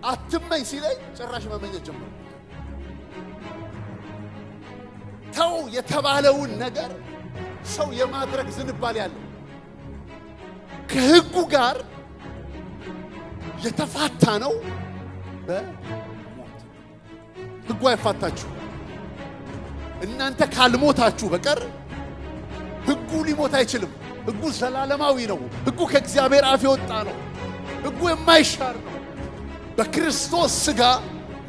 አትመኝ ሲለኝ ጭራሽ መመኘት ጀመርኩ። ተው የተባለውን ነገር ሰው የማድረግ ዝንባሌ ያለው ከሕጉ ጋር የተፋታ ነው በሞት። ሕጉ አይፋታችሁ። እናንተ ካልሞታችሁ በቀር ሕጉ ሊሞት አይችልም። ሕጉ ዘላለማዊ ነው። ሕጉ ከእግዚአብሔር አፍ የወጣ ነው። ሕጉ የማይሻር ነው። በክርስቶስ ሥጋ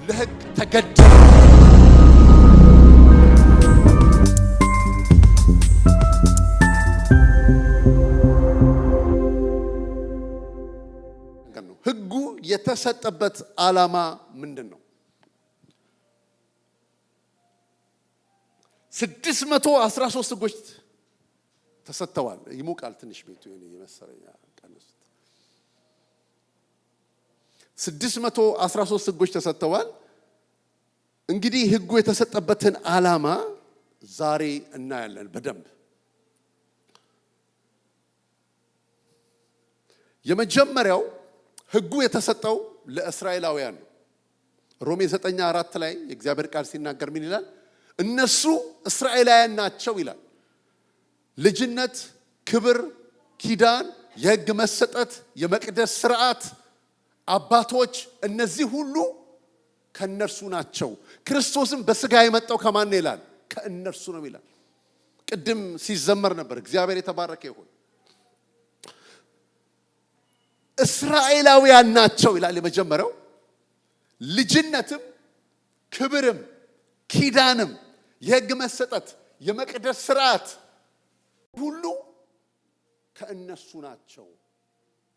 ለሕግ ተገደለ። ሕጉ የተሰጠበት ዓላማ ምንድን ነው? 613 ሕጎች ተሰጥተዋል። ይሞቃል ትንሽ ቤቱ የመሰለኝ ቀንሱት። 613 ሕጎች ተሰጥተዋል። እንግዲህ ሕጉ የተሰጠበትን ዓላማ ዛሬ እናያለን በደንብ። የመጀመሪያው ሕጉ የተሰጠው ለእስራኤላውያን ነው። ሮሜ 9:4 ላይ የእግዚአብሔር ቃል ሲናገር ምን ይላል? እነሱ እስራኤላውያን ናቸው ይላል። ልጅነት፣ ክብር፣ ኪዳን፣ የሕግ መሰጠት፣ የመቅደስ ሥርዓት፣ አባቶች፣ እነዚህ ሁሉ ከእነርሱ ናቸው። ክርስቶስም በሥጋ የመጣው ከማን ነው ይላል? ከእነርሱ ነው ይላል። ቅድም ሲዘመር ነበር። እግዚአብሔር የተባረከ ይሁን። እስራኤላውያን ናቸው ይላል። የመጀመሪያው ልጅነትም ክብርም ኪዳንም የሕግ መሰጠት የመቅደስ ሥርዓት ሁሉ ከእነሱ ናቸው።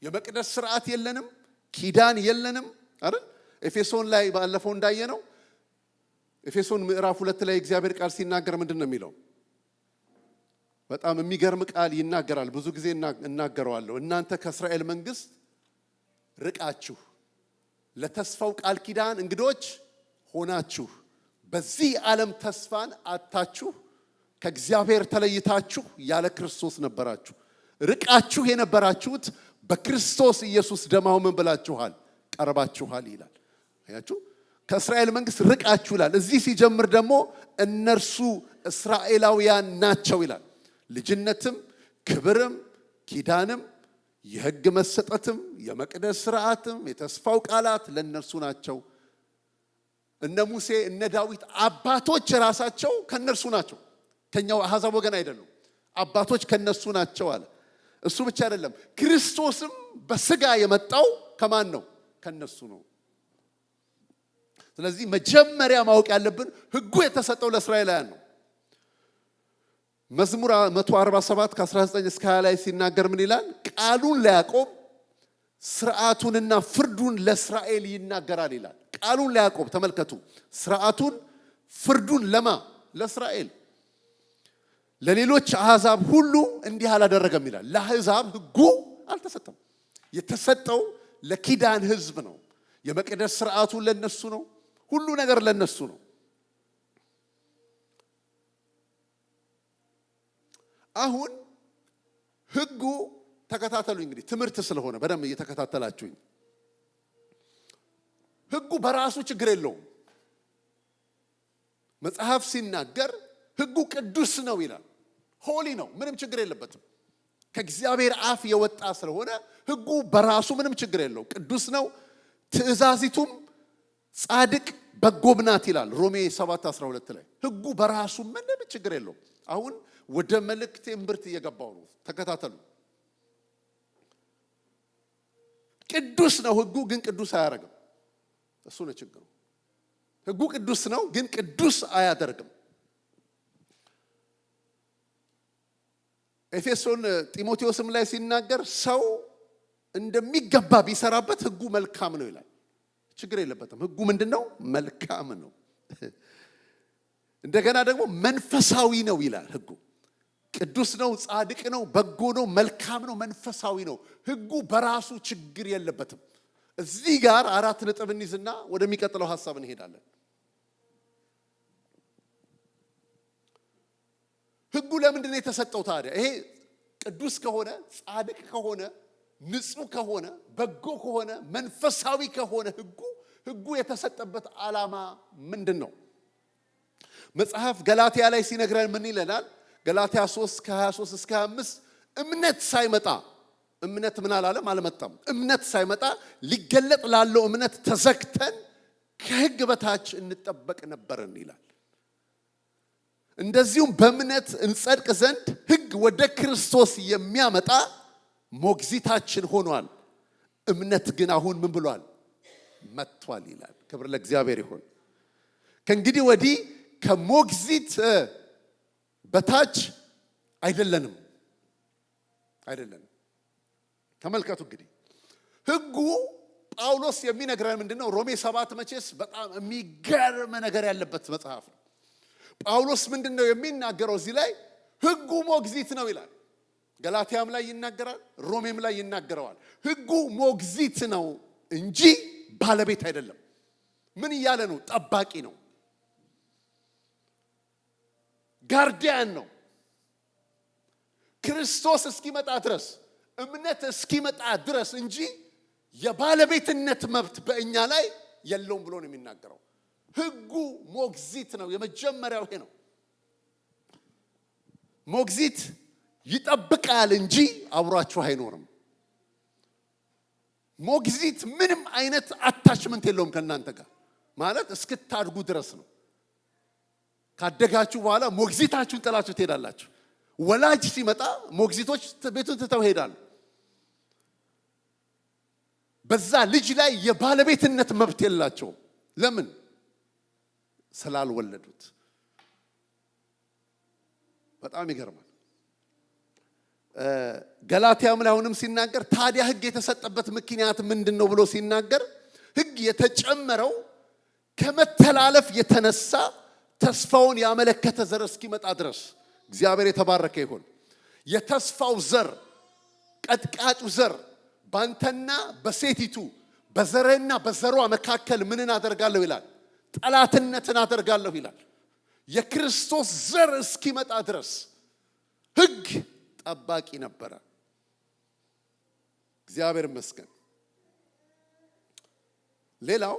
የመቅደስ ሥርዓት የለንም፣ ኪዳን የለንም አይደል? ኤፌሶን ላይ ባለፈው እንዳየነው ኤፌሶን ምዕራፍ 2 ላይ እግዚአብሔር ቃል ሲናገር ምንድን ነው የሚለው? በጣም የሚገርም ቃል ይናገራል። ብዙ ጊዜ እናገረዋለሁ። እናንተ ከእስራኤል መንግስት ርቃችሁ ለተስፋው ቃል ኪዳን እንግዶች ሆናችሁ በዚህ ዓለም ተስፋን አጣችሁ ከእግዚአብሔር ተለይታችሁ ያለ ክርስቶስ ነበራችሁ። ርቃችሁ የነበራችሁት በክርስቶስ ኢየሱስ ደም አሁን ምን ብላችኋል? ቀርባችኋል ይላል። አያችሁ፣ ከእስራኤል መንግስት ርቃችሁ ይላል። እዚህ ሲጀምር ደግሞ እነርሱ እስራኤላውያን ናቸው ይላል። ልጅነትም ክብርም ኪዳንም የሕግ መሰጠትም የመቅደስ ሥርዓትም የተስፋው ቃላት ለእነርሱ ናቸው። እነ ሙሴ እነ ዳዊት አባቶች ራሳቸው ከእነርሱ ናቸው። ከኛው አሕዛብ ወገን አይደሉም። አባቶች ከእነሱ ናቸው አለ። እሱ ብቻ አይደለም፣ ክርስቶስም በሥጋ የመጣው ከማን ነው? ከእነሱ ነው። ስለዚህ መጀመሪያ ማወቅ ያለብን ሕጉ የተሰጠው ለእስራኤላውያን ነው። መዝሙር 147 ከ19 እስከ 20 ላይ ሲናገር ምን ይላል? ቃሉን ለያዕቆብ ሥርዓቱንና ፍርዱን ለእስራኤል ይናገራል ይላል። ቃሉን ለያዕቆብ ተመልከቱ። ሥርዓቱን ፍርዱን ለማ? ለእስራኤል። ለሌሎች አሕዛብ ሁሉ እንዲህ አላደረገም ይላል። ለአሕዛብ ሕጉ አልተሰጠም። የተሰጠው ለኪዳን ሕዝብ ነው። የመቅደስ ሥርዓቱ ለነሱ ነው። ሁሉ ነገር ለነሱ ነው። አሁን ሕጉ ተከታተሉ። እንግዲህ ትምህርት ስለሆነ በደንብ እየተከታተላችሁኝ። ሕጉ በራሱ ችግር የለውም። መጽሐፍ ሲናገር ሕጉ ቅዱስ ነው ይላል። ሆሊ ነው፣ ምንም ችግር የለበትም። ከእግዚአብሔር አፍ የወጣ ስለሆነ ሕጉ በራሱ ምንም ችግር የለውም። ቅዱስ ነው። ትእዛዚቱም ጻድቅ በጎም ናት ይላል ሮሜ 7:12 ላይ። ሕጉ በራሱ ምንም ችግር የለውም። አሁን ወደ መልእክቴ እምብርት እየገባው ነው። ተከታተሉ። ቅዱስ ነው ሕጉ፣ ግን ቅዱስ አያደርግም። እሱ ነው ችግሩ። ሕጉ ቅዱስ ነው፣ ግን ቅዱስ አያደርግም። ኤፌሶን ጢሞቴዎስም ላይ ሲናገር ሰው እንደሚገባ ቢሰራበት ሕጉ መልካም ነው ይላል። ችግር የለበትም። ሕጉ ምንድነው? መልካም ነው። እንደገና ደግሞ መንፈሳዊ ነው ይላል። ሕጉ ቅዱስ ነው፣ ጻድቅ ነው፣ በጎ ነው፣ መልካም ነው፣ መንፈሳዊ ነው። ሕጉ በራሱ ችግር የለበትም። እዚህ ጋር 4 ነጥብ እንይዝና ወደሚቀጥለው ሐሳብ እንሄዳለን። ሕጉ ለምንድን ነው የተሰጠው ታዲያ? ይሄ ቅዱስ ከሆነ፣ ጻድቅ ከሆነ፣ ንጹህ ከሆነ፣ በጎ ከሆነ፣ መንፈሳዊ ከሆነ ህጉ የተሰጠበት ዓላማ ምንድነው? መጽሐፍ ገላትያ ላይ ሲነግረን ምን ይለናል? ገላትያ 3 ከ23 እስከ 25 እምነት ሳይመጣ እምነት ምን አላለም አልመጣም። እምነት ሳይመጣ ሊገለጥ ላለው እምነት ተዘግተን ከህግ በታች እንጠበቅ ነበርን ይላል። እንደዚሁም በእምነት እንጸድቅ ዘንድ ህግ ወደ ክርስቶስ የሚያመጣ ሞግዚታችን ሆኗል። እምነት ግን አሁን ምን ብሏል? መጥቷል ይላል። ክብር ለእግዚአብሔር ይሁን። ከእንግዲህ ወዲህ ከሞግዚት በታች አይደለንም። ተመልከቱ እንግዲህ ህጉ ጳውሎስ የሚነግረን ምንድነው? ሮሜ 7 መቼስ በጣም የሚገርም ነገር ያለበት መጽሐፍ ነው። ጳውሎስ ምንድነው የሚናገረው እዚህ ላይ? ህጉ ሞግዚት ነው ይላል። ገላትያም ላይ ይናገራል፣ ሮሜም ላይ ይናገረዋል። ህጉ ሞግዚት ነው እንጂ ባለቤት አይደለም። ምን እያለ ነው? ጠባቂ ነው፣ ጋርዲያን ነው። ክርስቶስ እስኪመጣ ድረስ እምነት እስኪመጣ ድረስ እንጂ የባለቤትነት መብት በእኛ ላይ የለውም ብሎ ነው የሚናገረው። ህጉ ሞግዚት ነው። የመጀመሪያው ይሄ ነው። ሞግዚት ይጠብቃል እንጂ አብሯችሁ አይኖርም። ሞግዚት ምንም አይነት አታችመንት የለውም ከእናንተ ጋር ማለት እስክታድጉ ድረስ ነው። ካደጋችሁ በኋላ ሞግዚታችሁን ጥላችሁ ትሄዳላችሁ። ወላጅ ሲመጣ ሞግዚቶች ቤቱን ትተው ሄዳሉ። በዛ ልጅ ላይ የባለቤትነት መብት የላቸውም። ለምን? ስላልወለዱት። በጣም ይገርማል። ገላትያም ላይ አሁንም ሲናገር ታዲያ ህግ የተሰጠበት ምክንያት ምንድነው ብሎ ሲናገር ህግ የተጨመረው ከመተላለፍ የተነሳ ተስፋውን ያመለከተ ዘር እስኪመጣ ድረስ። እግዚአብሔር የተባረከ ይሁን። የተስፋው ዘር ቀጥቃጩ ዘር ባንተና በሴቲቱ በዘርህና በዘሯ መካከል ምንን አደርጋለሁ ይላል? ጠላትነትን አደርጋለሁ ይላል። የክርስቶስ ዘር እስኪመጣ ድረስ ህግ ጠባቂ ነበረ። እግዚአብሔር ይመስገን። ሌላው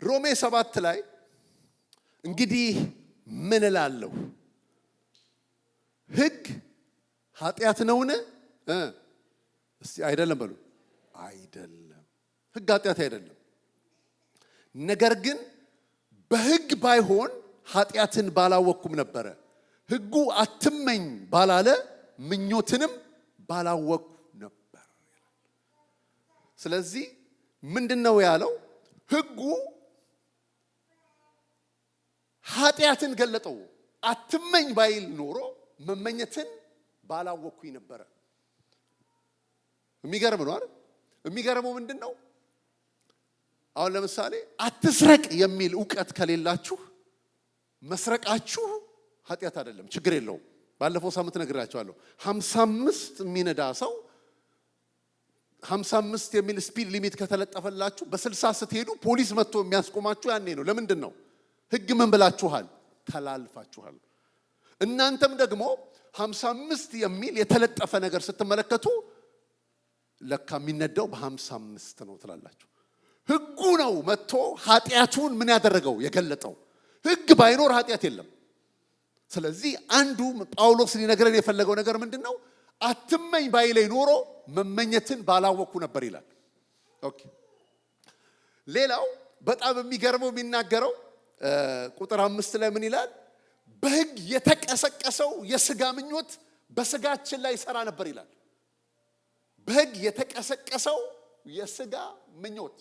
ሮሜ 7 ላይ እንግዲህ ምን እላለሁ? ህግ ኃጢአት ነውን? እስቲ አይደለም በሉ። አይደለም፣ ህግ ኃጢአት አይደለም። ነገር ግን በህግ ባይሆን ኃጢአትን ባላወቅኩም ነበረ። ህጉ አትመኝ ባላለ ምኞትንም ባላወቅኩ ነበር። ስለዚህ ምንድነው ያለው? ህጉ ኃጢአትን ገለጠው። አትመኝ ባይል ኖሮ መመኘትን ባላወቅኩኝ ነበረ። የሚገርም ነው አይደል? የሚገርመው ምንድነው? አሁን ለምሳሌ አትስረቅ የሚል ዕውቀት ከሌላችሁ መስረቃችሁ ኃጢአት አይደለም፣ ችግር የለውም። ባለፈው ሳምንት ነግራችኋለሁ። 55 የሚነዳ ሰው 55 የሚል ስፒድ ሊሚት ከተለጠፈላችሁ በ60 ስትሄዱ ፖሊስ መጥቶ የሚያስቆማችሁ ያኔ ነው። ለምንድን ነው? ህግ ምን ብላችኋል? ተላልፋችኋል። እናንተም ደግሞ 55 የሚል የተለጠፈ ነገር ስትመለከቱ ለካ የሚነዳው በ55 ነው ትላላችሁ። ህጉ ነው መጥቶ ኃጢአቱን ምን ያደረገው? የገለጠው። ህግ ባይኖር ኃጢአት የለም። ስለዚህ አንዱ ጳውሎስ ሊነግረን የፈለገው ነገር ምንድነው? አትመኝ ባይለኝ ኖሮ መመኘትን ባላወቅኩ ነበር ይላል። ኦኬ። ሌላው በጣም የሚገርመው የሚናገረው ቁጥር 5 ላይ ምን ይላል? በህግ የተቀሰቀሰው የሥጋ ምኞት በሥጋችን ላይ ይሰራ ነበር ይላል። በህግ የተቀሰቀሰው የሥጋ ምኞት።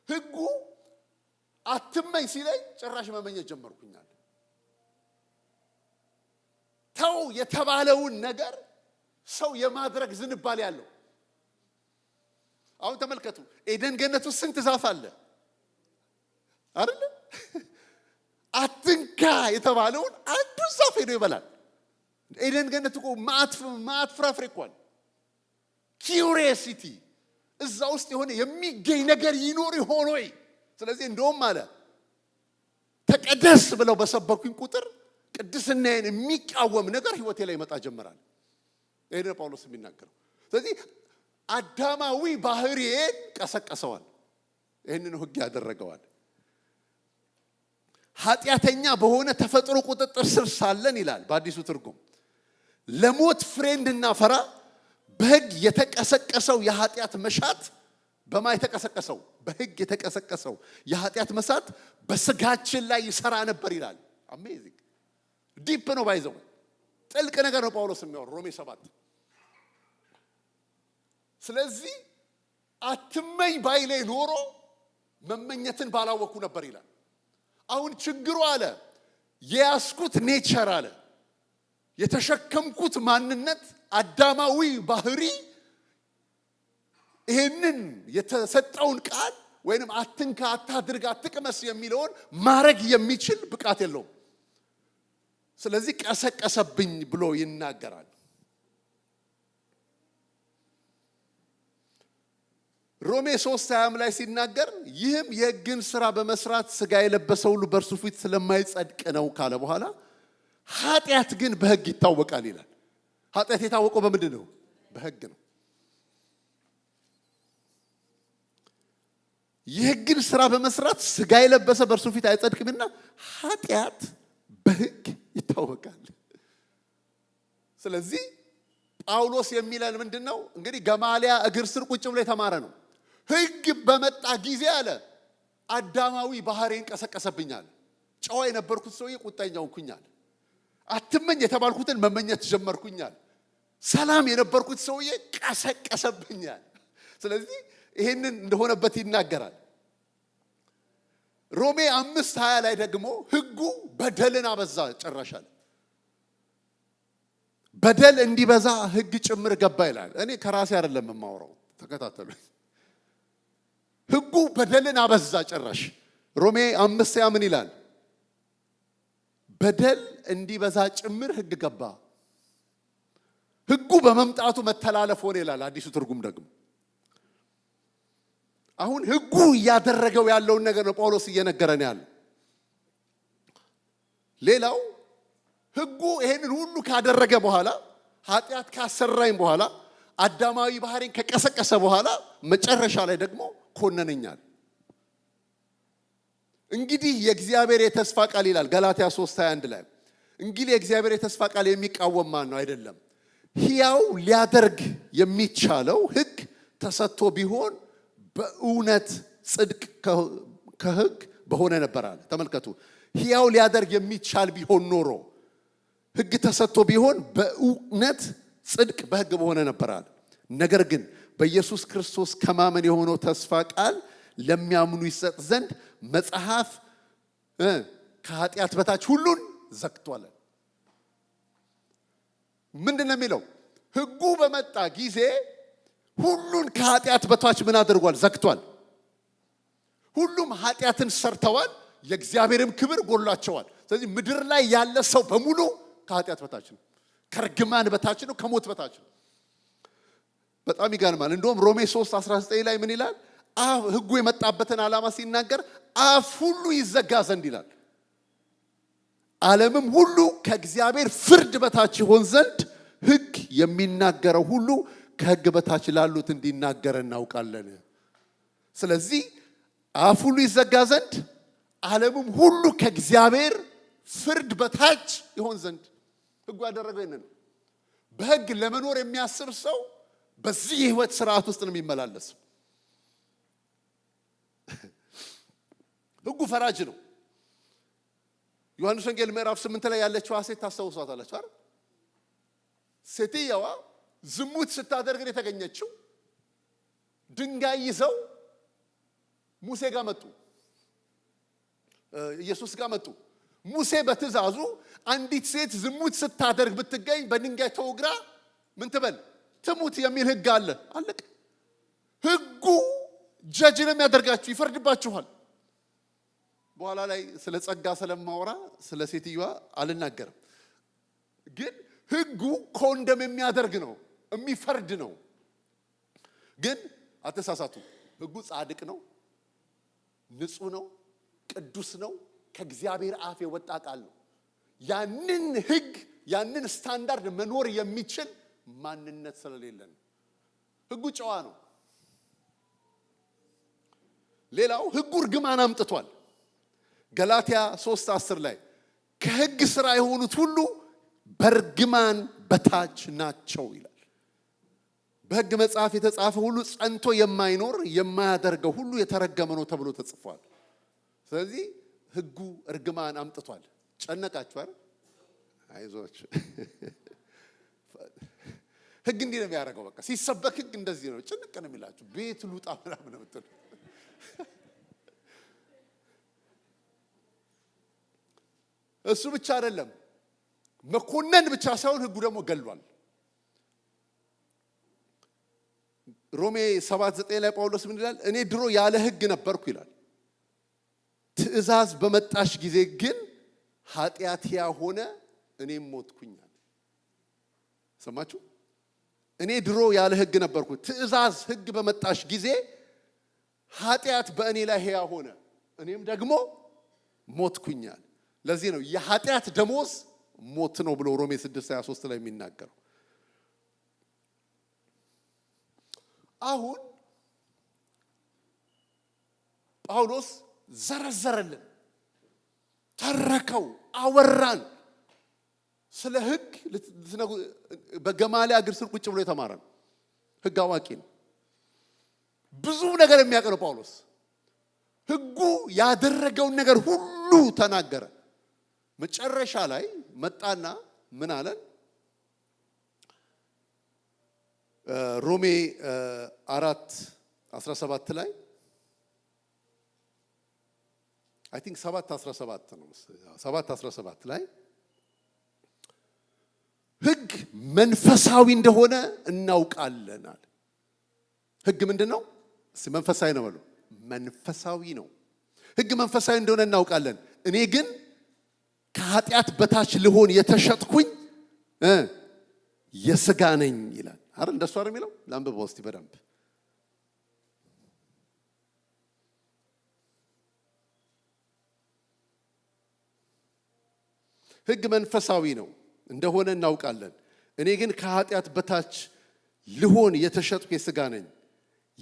ህጉ አትመኝ ሲለኝ ጭራሽ መመኘት ጀመርኩኛል። ተው የተባለውን ነገር ሰው የማድረግ ዝንባሌ ያለው። አሁን ተመልከቱ፣ ኤደን ገነት ውስጥ ስንት ዛፍ አለ አይደል? አትንካ የተባለውን አንዱ ዛፍ ሄዶ ይበላል። ኤደን ገነት እኮ ማት ፍራፍሬ እኮ አለ። ኪዩሪዮሲቲ እዛ ውስጥ የሆነ የሚገኝ ነገር ይኖር ይሆን ወይ? ስለዚህ እንደውም አለ ተቀደስ ብለው በሰበኩኝ ቁጥር ቅድስናዬን የሚቃወም ነገር ህይወቴ ላይ መጣ ጀመራል። ይሄ ነው ጳውሎስ የሚናገረው። ስለዚህ አዳማዊ ባህሪዬን ቀሰቀሰዋል። ይህንን ሕግ ያደረገዋል። ኃጢአተኛ በሆነ ተፈጥሮ ቁጥጥር ስር ሳለን ይላል በአዲሱ ትርጉም ለሞት ፍሬ እንድናፈራ በሕግ የተቀሰቀሰው የኃጢአት መሻት በማን የተቀሰቀሰው? በሕግ የተቀሰቀሰው የኃጢአት መሳት በስጋችን ላይ ይሰራ ነበር ይላል። አሜዚንግ ዲፕ ነው ባይዘው ጥልቅ ነገር ነው ጳውሎስ የሚያወራው ሮሜ 7። ስለዚህ አትመኝ ባይሌ ኖሮ መመኘትን ባላወኩ ነበር ይላል። አሁን ችግሩ አለ የያዝኩት ኔቸር አለ የተሸከምኩት ማንነት አዳማዊ ባህሪ ይሄንን የተሰጠውን ቃል ወይንም አትንካ፣ አታድርግ፣ አትቅመስ የሚለውን ማረግ የሚችል ብቃት የለውም። ስለዚህ ቀሰቀሰብኝ ብሎ ይናገራል። ሮሜ 3:20 ላይ ሲናገር ይህም የሕግን ሥራ በመስራት ሥጋ የለበሰ ሁሉ በእርሱ ፊት ስለማይጸድቅ ነው ካለ በኋላ ኃጢአት ግን በሕግ ይታወቃል ይላል። ኃጢአት የታወቀው በምንድን ነው? በሕግ ነው። የሕግን ሥራ በመስራት ሥጋ የለበሰ በእርሱ ፊት አይጸድቅምና ኃጢአት በሕግ ይታወቃል። ስለዚህ ጳውሎስ የሚለን ምንድን ነው? እንግዲህ ገማልያ እግር ስር ቁጭ ብሎ የተማረ ነው። ሕግ በመጣ ጊዜ አለ አዳማዊ ባህሪን ቀሰቀሰብኛል። ጨዋ የነበርኩት ሰውዬ ቁጣኛ ሆንኩኛል። አትመኝ የተባልኩትን መመኘት ጀመርኩኛል። ሰላም የነበርኩት ሰውዬ ቀሰቀሰብኛል። ስለዚህ ይሄንን እንደሆነበት ይናገራል። ሮሜ 5:20 ላይ ደግሞ ሕጉ በደልን አበዛ ጨረሻል። በደል እንዲበዛ ሕግ ጭምር ገባ ይላል። እኔ ከራሴ አይደለም የማወራው፣ ተከታተሉ። ሕጉ በደልን አበዛ ጨራሽ። ሮሜ 5:20 ምን ይላል? በደል እንዲበዛ ጭምር ሕግ ገባ። ሕጉ በመምጣቱ መተላለፍ ሆነ ይላል አዲሱ ትርጉም ደግሞ። አሁን ሕጉ እያደረገው ያለውን ነገር ነው ጳውሎስ እየነገረን ያለው። ሌላው ሕጉ ይሄንን ሁሉ ካደረገ በኋላ ኃጢአት ካሰራኝ በኋላ አዳማዊ ባህሪን ከቀሰቀሰ በኋላ መጨረሻ ላይ ደግሞ ኮነነኛል። እንግዲህ የእግዚአብሔር የተስፋ ቃል ይላል ገላትያ 3:21 ላይ እንግዲህ የእግዚአብሔር የተስፋ ቃል የሚቃወም ማን ነው? አይደለም። ሕያው ሊያደርግ የሚቻለው ሕግ ተሰጥቶ ቢሆን በእውነት ጽድቅ ከሕግ በሆነ ነበር አለ። ተመልከቱ፣ ሕያው ሊያደርግ የሚቻል ቢሆን ኖሮ ሕግ ተሰጥቶ ቢሆን በእውነት ጽድቅ በሕግ በሆነ ነበር አለ። ነገር ግን በኢየሱስ ክርስቶስ ከማመን የሆነው ተስፋ ቃል ለሚያምኑ ይሰጥ ዘንድ መጽሐፍ ከኃጢአት በታች ሁሉን ዘግቷል። ምንድን ነው የሚለው? ሕጉ በመጣ ጊዜ ሁሉን ከኃጢአት በታች ምን አድርጓል? ዘግቷል። ሁሉም ኃጢአትን ሰርተዋል፣ የእግዚአብሔርም ክብር ጎሏቸዋል። ስለዚህ ምድር ላይ ያለ ሰው በሙሉ ከኃጢአት በታች ነው፣ ከርግማን በታች ነው፣ ከሞት በታች ነው። በጣም ይገርማል። እንደውም ሮሜ 3:19 ላይ ምን ይላል? ሕጉ የመጣበትን ዓላማ ሲናገር አፍ ሁሉ ይዘጋ ዘንድ ይላል። ዓለምም ሁሉ ከእግዚአብሔር ፍርድ በታች ይሆን ዘንድ ሕግ የሚናገረው ሁሉ ከሕግ በታች ላሉት እንዲናገር እናውቃለን። ስለዚህ አፍ ሁሉ ይዘጋ ዘንድ ዓለምም ሁሉ ከእግዚአብሔር ፍርድ በታች ይሆን ዘንድ ሕጉ ያደረገው ይህንን ነው። በሕግ ለመኖር የሚያስብ ሰው በዚህ የህይወት ስርዓት ውስጥ ነው የሚመላለስ። ሕጉ ፈራጅ ነው። ዮሐንስ ወንጌል ምዕራፍ 8 ላይ ያለችው ሴት ታስታውሷታላችሁ አይደል? ሴትየዋ ዝሙት ስታደርግ የተገኘችው ድንጋይ ይዘው ሙሴ ጋር መጡ፣ ኢየሱስ ጋር መጡ። ሙሴ በትእዛዙ አንዲት ሴት ዝሙት ስታደርግ ብትገኝ በድንጋይ ተወግራ ምን ትበል? ትሙት የሚል ሕግ አለ። አለቀ። ሕጉ ጀጅ ነው የሚያደርጋችሁ፣ ይፈርድባችኋል። በኋላ ላይ ስለ ጸጋ ስለማወራ ስለ ሴትዮዋ አልናገርም። ግን ሕጉ ኮንደም የሚያደርግ ነው፣ የሚፈርድ ነው። ግን አትሳሳቱ፣ ሕጉ ጻድቅ ነው፣ ንጹህ ነው፣ ቅዱስ ነው፣ ከእግዚአብሔር አፍ የወጣ ቃል ነው። ያንን ሕግ ያንን ስታንዳርድ መኖር የሚችል ማንነት ስለሌለን ሕጉ ጨዋ ነው። ሌላው ሕጉ እርግማን አምጥቷል። ገላትያ 3:10 ላይ ከሕግ ሥራ የሆኑት ሁሉ በእርግማን በታች ናቸው ይላል። በሕግ መጽሐፍ የተጻፈ ሁሉ ጸንቶ የማይኖር የማያደርገው ሁሉ የተረገመ ነው ተብሎ ተጽፏል። ስለዚህ ሕጉ እርግማን አምጥቷል። ጨነቃችሁ አይደል? አይዟችሁ። ሕግ እንዲህ ነው የሚያደርገው። በቃ ሲሰበክ ሕግ እንደዚህ ነው። ጭንቅ ነው የሚላችሁ። ቤት ሉጣ ምናምን ነው የምትሉ። እሱ ብቻ አይደለም፣ መኮነን ብቻ ሳይሆን ሕጉ ደግሞ ገሏል። ሮሜ 7:9 ላይ ጳውሎስ ምን ይላል? እኔ ድሮ ያለ ሕግ ነበርኩ ይላል። ትእዛዝ በመጣሽ ጊዜ ግን ኃጢአት ሆነ፣ እኔም ሞትኩኛል። ሰማችሁ? እኔ ድሮ ያለ ሕግ ነበርኩ። ትእዛዝ ሕግ በመጣሽ ጊዜ ኃጢአት በእኔ ላይ ሕያው ሆነ፣ እኔም ደግሞ ሞትኩኛል። ለዚህ ነው የኃጢአት ደሞዝ ሞት ነው ብሎ ሮሜ 6:23 ላይ የሚናገረው። አሁን ጳውሎስ ዘረዘረልን፣ ተረከው፣ አወራን። ስለ ሕግ በገማልያል እግር ስር ቁጭ ብሎ የተማረ ነው። ሕግ አዋቂ ነው። ብዙ ነገር የሚያውቅ ነው ጳውሎስ። ሕጉ ያደረገውን ነገር ሁሉ ተናገረ። መጨረሻ ላይ መጣና ምን አለን? ሮሜ 4:17 ላይ አይ ቲንክ 7:17 ነው። 7:17 ላይ ሕግ መንፈሳዊ እንደሆነ እናውቃለን አለ። ሕግ ምንድን ነው? እስቲ መንፈሳዊ ነው በሉ። መንፈሳዊ ነው። ሕግ መንፈሳዊ እንደሆነ እናውቃለን። እኔ ግን ከኃጢአት በታች ልሆን የተሸጥኩኝ የሥጋ ነኝ ይላል። አረ እንደሱ አይደል የሚለው? ላንብበው እስቲ በደንብ። ሕግ መንፈሳዊ ነው እንደሆነ እናውቃለን። እኔ ግን ከኃጢአት በታች ልሆን የተሸጥኩ የሥጋ ነኝ፣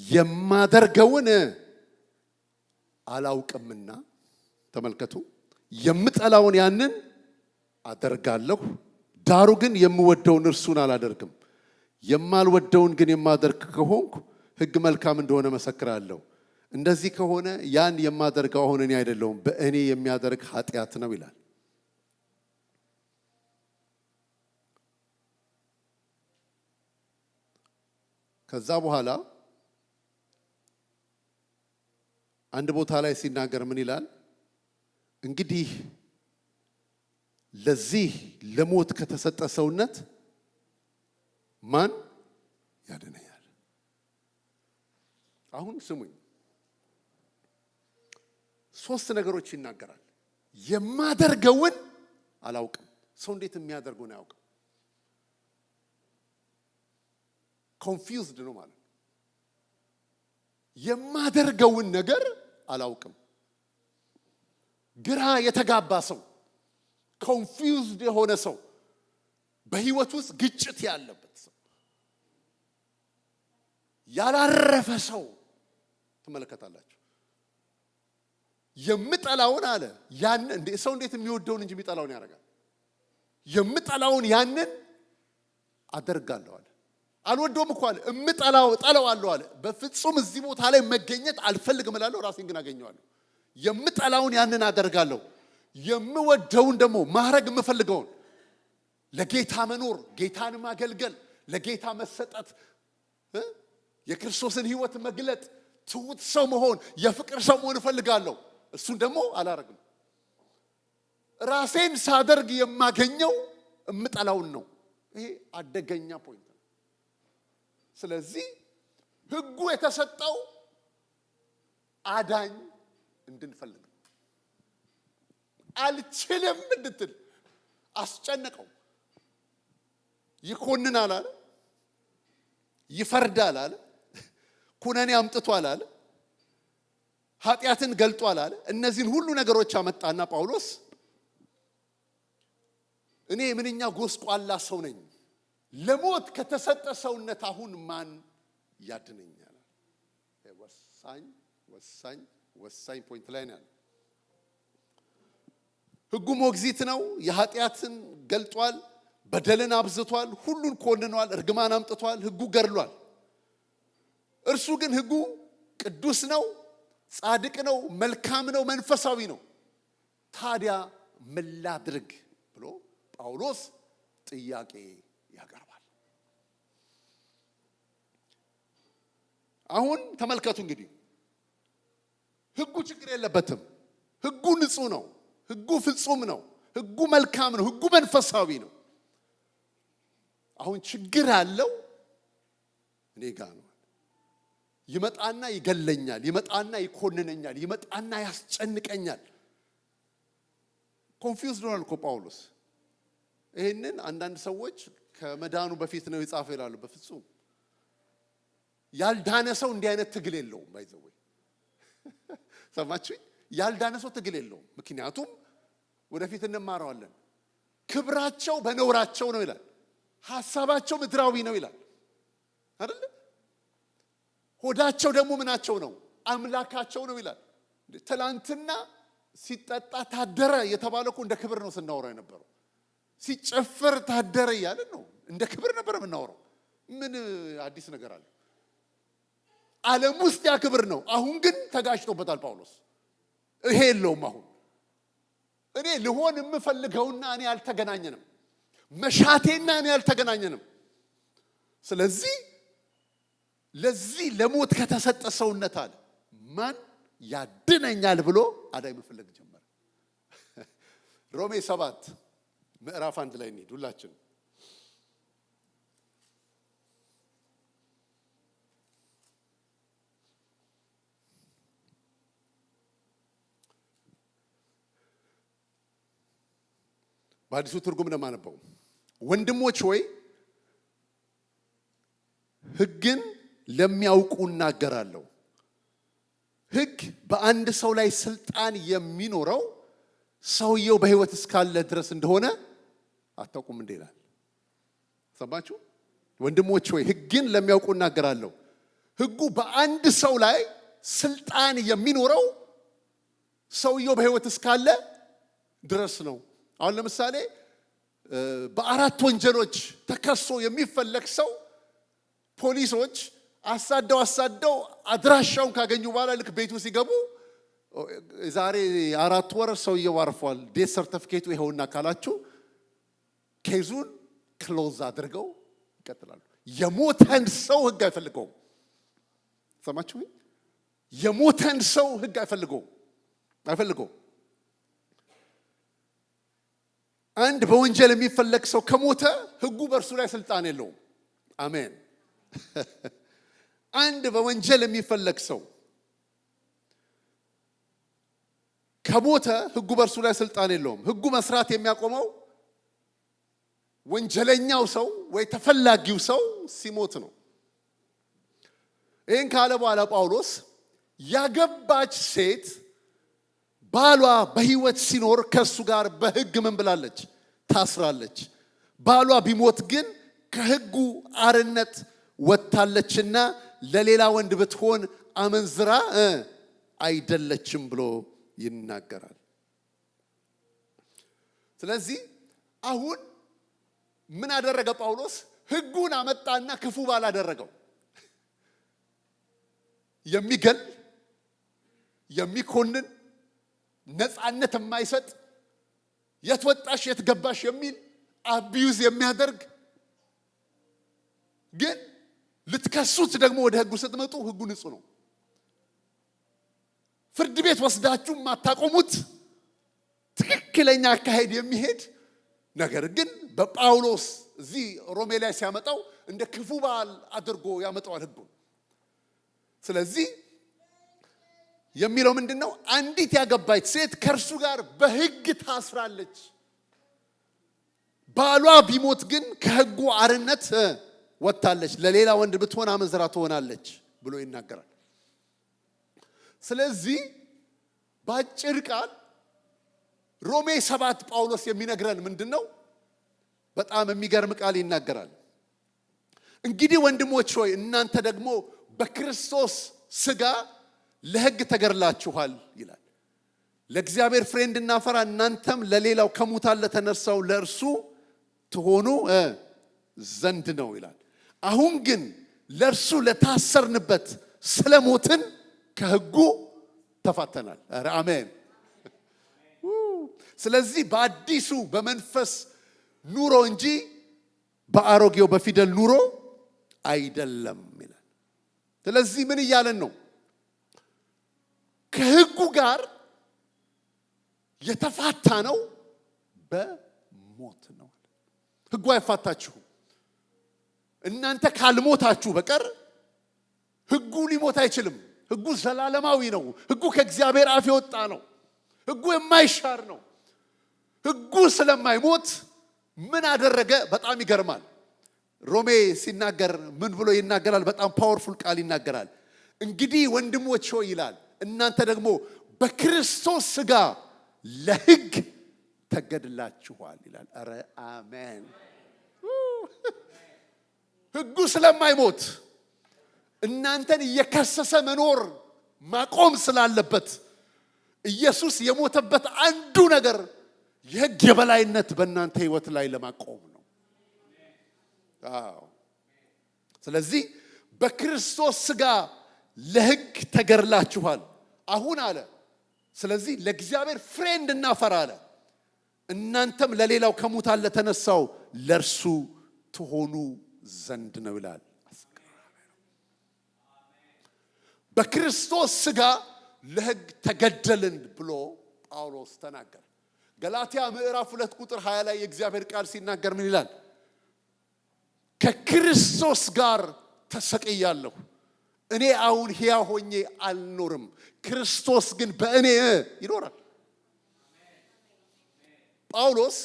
የማደርገውን አላውቅምና። ተመልከቱ፣ የምጠላውን ያንን አደርጋለሁ፣ ዳሩ ግን የምወደውን እርሱን አላደርግም። የማልወደውን ግን የማደርግ ከሆንኩ ሕግ መልካም እንደሆነ መሰክራለሁ። እንደዚህ ከሆነ ያን የማደርገው አሁን እኔ አይደለሁም፣ በእኔ የሚያደርግ ኃጢአት ነው ይላል። ከዛ በኋላ አንድ ቦታ ላይ ሲናገር ምን ይላል? እንግዲህ ለዚህ ለሞት ከተሰጠ ሰውነት ማን ያድነኛል? አሁን ስሙኝ፣ 3 ነገሮች ይናገራል። የማደርገውን አላውቅም። ሰው እንዴት የሚያደርገውን አያውቅም። ኮንፊውዝድ ነው ማለት። የማደርገውን ነገር አላውቅም። ግራ የተጋባ ሰው፣ ኮንፊውዝድ የሆነ ሰው፣ በህይወት ውስጥ ግጭት ያለበት ሰው፣ ያላረፈ ሰው ትመለከታላችሁ። የምጠላውን አለ ያን እንደ ሰው እንዴት የሚወደውን እንጂ የሚጠላውን ያደርጋል። የምጠላውን ያንን አደርጋለሁ አለ። አልወደውም እኮ አለ። እጠላዋለሁ አለ። በፍጹም እዚህ ቦታ ላይ መገኘት አልፈልግም እላለሁ፣ ራሴን ግን አገኘዋለሁ። የምጠላውን ያንን አደርጋለሁ። የምወደውን ደግሞ ማድረግ የምፈልገውን ለጌታ መኖር፣ ጌታን ማገልገል፣ ለጌታ መሰጠት፣ የክርስቶስን ሕይወት መግለጥ፣ ትውት ሰው መሆን፣ የፍቅር ሰው መሆን እፈልጋለሁ። እሱን ደግሞ አላረግም። ራሴን ሳደርግ የማገኘው እምጠላውን ነው። ይሄ አደገኛ ፖይንት ነው። ስለዚህ ሕጉ የተሰጠው አዳኝ እንድንፈልግ አልችልም እንድትል አስጨነቀው። ይኮንናል አለ፣ ይፈርዳል አለ፣ ኩነኔ አምጥቷል አለ፣ ኃጢአትን ገልጧል አለ። እነዚህን ሁሉ ነገሮች አመጣና ጳውሎስ እኔ ምንኛ ጎስቋላ ሰው ነኝ፣ ለሞት ከተሰጠ ሰውነት አሁን ማን ያድነኛል? ወሳኝ ወሳኝ ፖይንት ላይ ነው። ሕጉ ሞግዚት ነው። የኃጢአትን ገልጧል፣ በደልን አብዝቷል፣ ሁሉን ኮንኗል፣ እርግማን አምጥቷል፣ ሕጉ ገድሏል። እርሱ ግን ሕጉ ቅዱስ ነው፣ ጻድቅ ነው፣ መልካም ነው፣ መንፈሳዊ ነው። ታዲያ ምን ላድርግ ብሎ ጳውሎስ ጥያቄ ያቀርባል። አሁን ተመልከቱ እንግዲህ ሕጉ ችግር የለበትም። ሕጉ ንጹህ ነው። ሕጉ ፍጹም ነው። ሕጉ መልካም ነው። ሕጉ መንፈሳዊ ነው። አሁን ችግር ያለው እኔ ጋር ነው። ይመጣና ይገለኛል፣ ይመጣና ይኮንነኛል፣ ይመጣና ያስጨንቀኛል። ኮንፊውዝድ ሆኗል እኮ ጳውሎስ። ይሄንን አንዳንድ ሰዎች ከመዳኑ በፊት ነው የጻፈው ይላሉ። በፍጹም ያልዳነ ሰው እንዲህ አይነት ትግል የለውም። ባይዘው ሰማችሁ? ያልዳነ ሰው ትግል የለውም። ምክንያቱም ወደፊት እንማረዋለን። ክብራቸው በነውራቸው ነው ይላል። ሐሳባቸው ምድራዊ ነው ይላል አይደል? ሆዳቸው ደግሞ ምናቸው ነው? አምላካቸው ነው ይላል። ትላንትና ሲጠጣ ታደረ የተባለው እኮ እንደ ክብር ነው ስናወራ የነበረው። ሲጨፈር ታደረ እያልን ነው፣ እንደ ክብር ነበር የምናወራው። ምን አዲስ ነገር አለ? ዓለም ውስጥ ያ ክብር ነው። አሁን ግን ተጋጭቶበታል ጳውሎስ። ይሄ የለውም። አሁን እኔ ልሆን የምፈልገውና እኔ አልተገናኘንም፣ መሻቴና እኔ አልተገናኘንም። ስለዚህ ለዚህ ለሞት ከተሰጠ ሰውነት አለ ማን ያድነኛል ብሎ አዳኝ መፈለግ ጀመረ። ሮሜ 7 ምዕራፍ 1 ላይ እንሂድ ሁላችን። በአዲሱ ትርጉም ለማነበው ወንድሞች ሆይ ሕግን ለሚያውቁ እናገራለሁ። ሕግ በአንድ ሰው ላይ ስልጣን የሚኖረው ሰውየው በሕይወት እስካለ ድረስ እንደሆነ አታውቁም እንዴ ይላል። ሰማችሁ? ወንድሞች ሆይ ሕግን ለሚያውቁ እናገራለሁ። ሕጉ በአንድ ሰው ላይ ስልጣን የሚኖረው ሰውየው በሕይወት እስካለ ድረስ ነው። አሁን ለምሳሌ በአራት ወንጀሎች ተከሶ የሚፈለግ ሰው ፖሊሶች አሳደው አድራሻውን ካገኙ በኋላ ልክ ቤቱ ሲገቡ ዛሬ 4 ወር ሰውየው አርፏል፣ ዴት ሰርቲፊኬቱ ይኸውና ካላችሁ ኬዙን ክሎዝ አድርገው ይቀጥላሉ። የሞተን ሰው ሕግ አይፈልገውም። ሰማችሁ? የሞተን ሰው ሕግ አይፈልገውም። አንድ በወንጀል የሚፈለግ ሰው ከሞተ ሕጉ በእርሱ ላይ ስልጣን የለውም። አሜን። አንድ በወንጀል የሚፈለግ ሰው ከሞተ ሕጉ በእርሱ ላይ ስልጣን የለውም። ሕጉ መስራት የሚያቆመው ወንጀለኛው ሰው ወይ ተፈላጊው ሰው ሲሞት ነው። ይህን ካለ በኋላ ጳውሎስ ያገባች ሴት ባሏ በሕይወት ሲኖር ከእሱ ጋር በሕግ ምን ብላለች? ታስራለች። ባሏ ቢሞት ግን ከሕጉ አርነት ወጥታለችና ለሌላ ወንድ ብትሆን አመንዝራ አይደለችም ብሎ ይናገራል። ስለዚህ አሁን ምን አደረገ ጳውሎስ? ሕጉን አመጣና ክፉ ባል አደረገው። የሚገል የሚኮንን ነፃነት የማይሰጥ የት ወጣሽ የት ገባሽ የሚል አቢዩዝ የሚያደርግ ግን ልትከሱት ደግሞ ወደ ሕጉ ስትመጡ ሕጉ ንጹህ ነው። ፍርድ ቤት ወስዳችሁ ማታቆሙት ትክክለኛ አካሄድ የሚሄድ ነገር ግን በጳውሎስ እዚህ ሮሜ ላይ ሲያመጣው እንደ ክፉ ባል አድርጎ ያመጣዋል ሕጉን። ስለዚህ የሚለው ምንድነው? አንዲት ያገባች ሴት ከእርሱ ጋር በሕግ ታስራለች። ባሏ ቢሞት ግን ከሕጉ አርነት ወጥታለች፣ ለሌላ ወንድ ብትሆን አመንዝራ ትሆናለች ብሎ ይናገራል። ስለዚህ በአጭር ቃል ሮሜ 7 ጳውሎስ የሚነግረን ምንድነው? በጣም የሚገርም ቃል ይናገራል። እንግዲህ ወንድሞች ሆይ እናንተ ደግሞ በክርስቶስ ሥጋ ለሕግ ተገድላችኋል ይላል። ለእግዚአብሔር ፍሬ እንድናፈራ እናንተም ለሌላው ከሙታን ለተነሳው ለእርሱ ትሆኑ ዘንድ ነው ይላል። አሁን ግን ለእርሱ ለታሰርንበት ስለሞትን ከሕጉ ተፋተናል። ኧረ አሜን። ስለዚህ በአዲሱ በመንፈስ ኑሮ እንጂ በአሮጌው በፊደል ኑሮ አይደለም ይላል። ስለዚህ ምን እያለን ነው? ከሕጉ ጋር የተፋታ ነው በሞት ነው። ሕጉ አይፋታችሁም። እናንተ ካልሞታችሁ በቀር ሕጉ ሊሞት አይችልም። ሕጉ ዘላለማዊ ነው። ሕጉ ከእግዚአብሔር አፍ የወጣ ነው። ሕጉ የማይሻር ነው። ሕጉ ስለማይሞት ምን አደረገ? በጣም ይገርማል። ሮሜ ሲናገር ምን ብሎ ይናገራል? በጣም ፓወርፉል ቃል ይናገራል። እንግዲህ ወንድሞች ሆይ ይላል፣ እናንተ ደግሞ በክርስቶስ ሥጋ ለሕግ ተገድላችኋል ይላል። ኧረ አሜን። ሕጉ ስለማይሞት እናንተን እየከሰሰ መኖር ማቆም ስላለበት ኢየሱስ የሞተበት አንዱ ነገር የሕግ የበላይነት በእናንተ ሕይወት ላይ ለማቆም ነው። አዎ። ስለዚህ በክርስቶስ ሥጋ ለሕግ ተገድላችኋል። አሁን አለ ስለዚህ ለእግዚአብሔር ፍሬ እንድናፈራ አለ እናንተም ለሌላው ከሙታን ለተነሳው ለእርሱ ትሆኑ ዘንድ ነው ይላል። በክርስቶስ ሥጋ ለሕግ ተገደልን ብሎ ጳውሎስ ተናገረ። ገላትያ ምዕራፍ 2 ቁጥር 20 ላይ የእግዚአብሔር ቃል ሲናገር ምን ይላል? ከክርስቶስ ጋር ተሰቅያለሁ፣ እኔ አሁን ሕያው ሆኜ አልኖርም፣ ክርስቶስ ግን በእኔ ይኖራል። ጳውሎስ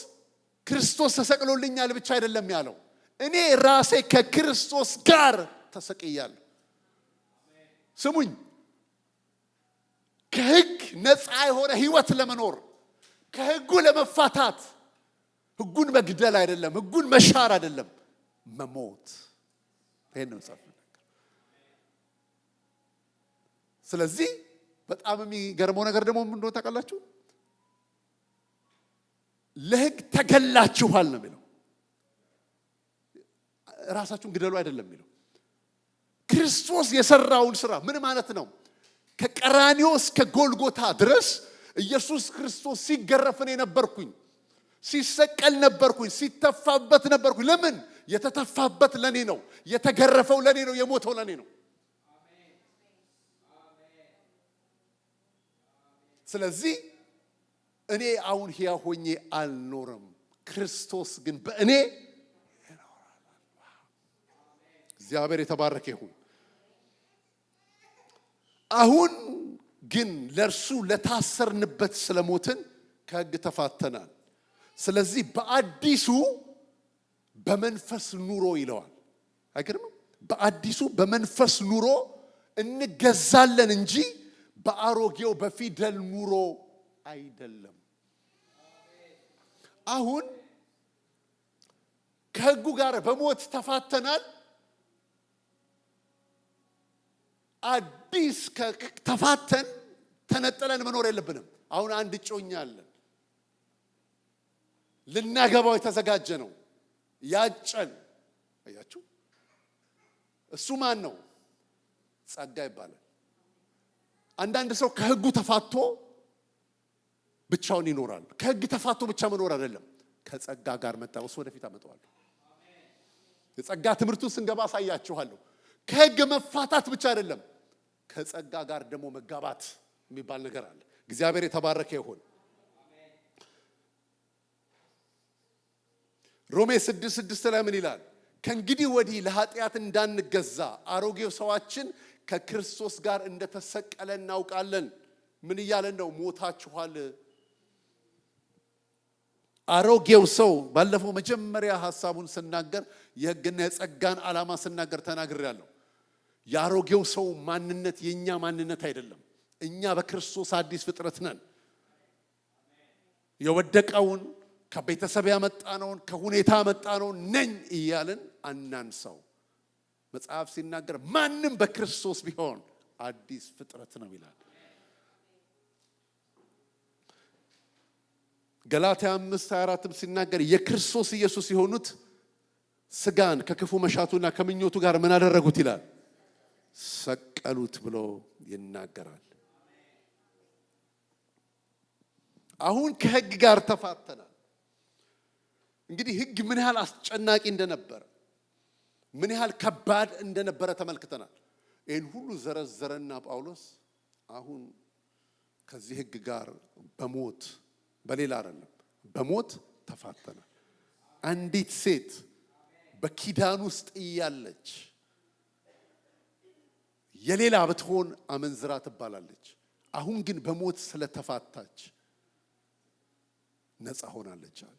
ክርስቶስ ተሰቅሎልኛል ብቻ አይደለም ያለው፣ እኔ ራሴ ከክርስቶስ ጋር ተሰቅያለሁ። ስሙኝ፣ ከሕግ ነፃ የሆነ ሕይወት ለመኖር ከሕጉ ለመፋታት ሕጉን መግደል አይደለም፣ ሕጉን መሻር አይደለም፣ መሞት። ይሄን ነው ጻፍ። ስለዚህ በጣም የሚገርመው ነገር ደግሞ ምን እንደሆነ ታውቃላችሁ? ለሕግ ተገላችኋል ነው የሚለው። ራሳችሁን ግደሉ አይደለም የሚለው። ክርስቶስ የሰራውን ስራ ምን ማለት ነው? ከቀራንዮ እስከ ጎልጎታ ድረስ ኢየሱስ ክርስቶስ ሲገረፍ እኔ ነበርኩኝ፣ ሲሰቀል ነበርኩኝ፣ ሲተፋበት ነበርኩኝ። ለምን? የተተፋበት ለኔ ነው፣ የተገረፈው ለኔ ነው፣ የሞተው ለኔ ነው። ስለዚህ እኔ አሁን ሕያው ሆኜ አልኖርም፣ ክርስቶስ ግን በእኔ ይኖራል። እግዚአብሔር የተባረከ ይሁን። አሁን ግን ለእርሱ ለታሰርንበት ስለሞትን ከሕግ ተፋተናል። ስለዚህ በአዲሱ በመንፈስ ኑሮ ይለዋል። አይገርምም? በአዲሱ በመንፈስ ኑሮ እንገዛለን እንጂ በአሮጌው በፊደል ኑሮ አይደለም። አሁን ከሕጉ ጋር በሞት ተፋተናል። አዲስ ተፋተን ተነጠለን መኖር የለብንም። አሁን አንድ እጮኛ አለን፣ ልናገባው የተዘጋጀ ነው፣ ያጨን። አያችሁ፣ እሱ ማን ነው? ጸጋ ይባላል። አንዳንድ ሰው ከሕጉ ተፋቶ ብቻውን ይኖራል። ከሕግ ተፋቶ ብቻ መኖር አይደለም፣ ከጸጋ ጋር መጣበስ። ወደፊት አመጣዋለሁ። የጸጋ ትምህርቱን ስንገባ አሳያችኋለሁ። ከሕግ መፋታት ብቻ አይደለም፣ ከጸጋ ጋር ደግሞ መጋባት የሚባል ነገር አለ። እግዚአብሔር የተባረከ ይሁን። ሮሜ 6:6 ላይ ምን ይላል? ከእንግዲህ ወዲህ ለኃጢአት እንዳንገዛ አሮጌው ሰዋችን ከክርስቶስ ጋር እንደተሰቀለ እናውቃለን። ምን እያለን ነው? ሞታችኋል። አሮጌው ሰው ባለፈው መጀመሪያ ሐሳቡን ስናገር የሕግና የጸጋን ዓላማ ስናገር ተናግሬያለሁ። የአሮጌው ሰው ማንነት የኛ ማንነት አይደለም። እኛ በክርስቶስ አዲስ ፍጥረት ነን። የወደቀውን ከቤተሰብ ያመጣነውን ከሁኔታ ያመጣነውን ነኝ እያልን አናንሰው። መጽሐፍ ሲናገር ማንም በክርስቶስ ቢሆን አዲስ ፍጥረት ነው ይላል። ገላትያ 5:24 ሲናገር የክርስቶስ ኢየሱስ የሆኑት ስጋን ከክፉ መሻቱና ከምኞቱ ጋር ምን አደረጉት ይላል? ሰቀሉት ብሎ ይናገራል። አሁን ከሕግ ጋር ተፋተናል። እንግዲህ ሕግ ምን ያህል አስጨናቂ እንደነበረ፣ ምን ያህል ከባድ እንደነበረ ተመልክተናል። ይህን ሁሉ ዘረዘረና ጳውሎስ አሁን ከዚህ ሕግ ጋር በሞት በሌላ አይደለም በሞት ተፋተናል። አንዲት ሴት በኪዳን ውስጥ እያለች የሌላ ብትሆን አመንዝራ ትባላለች። አሁን ግን በሞት ስለተፋታች ነፃ ሆናለች አለ።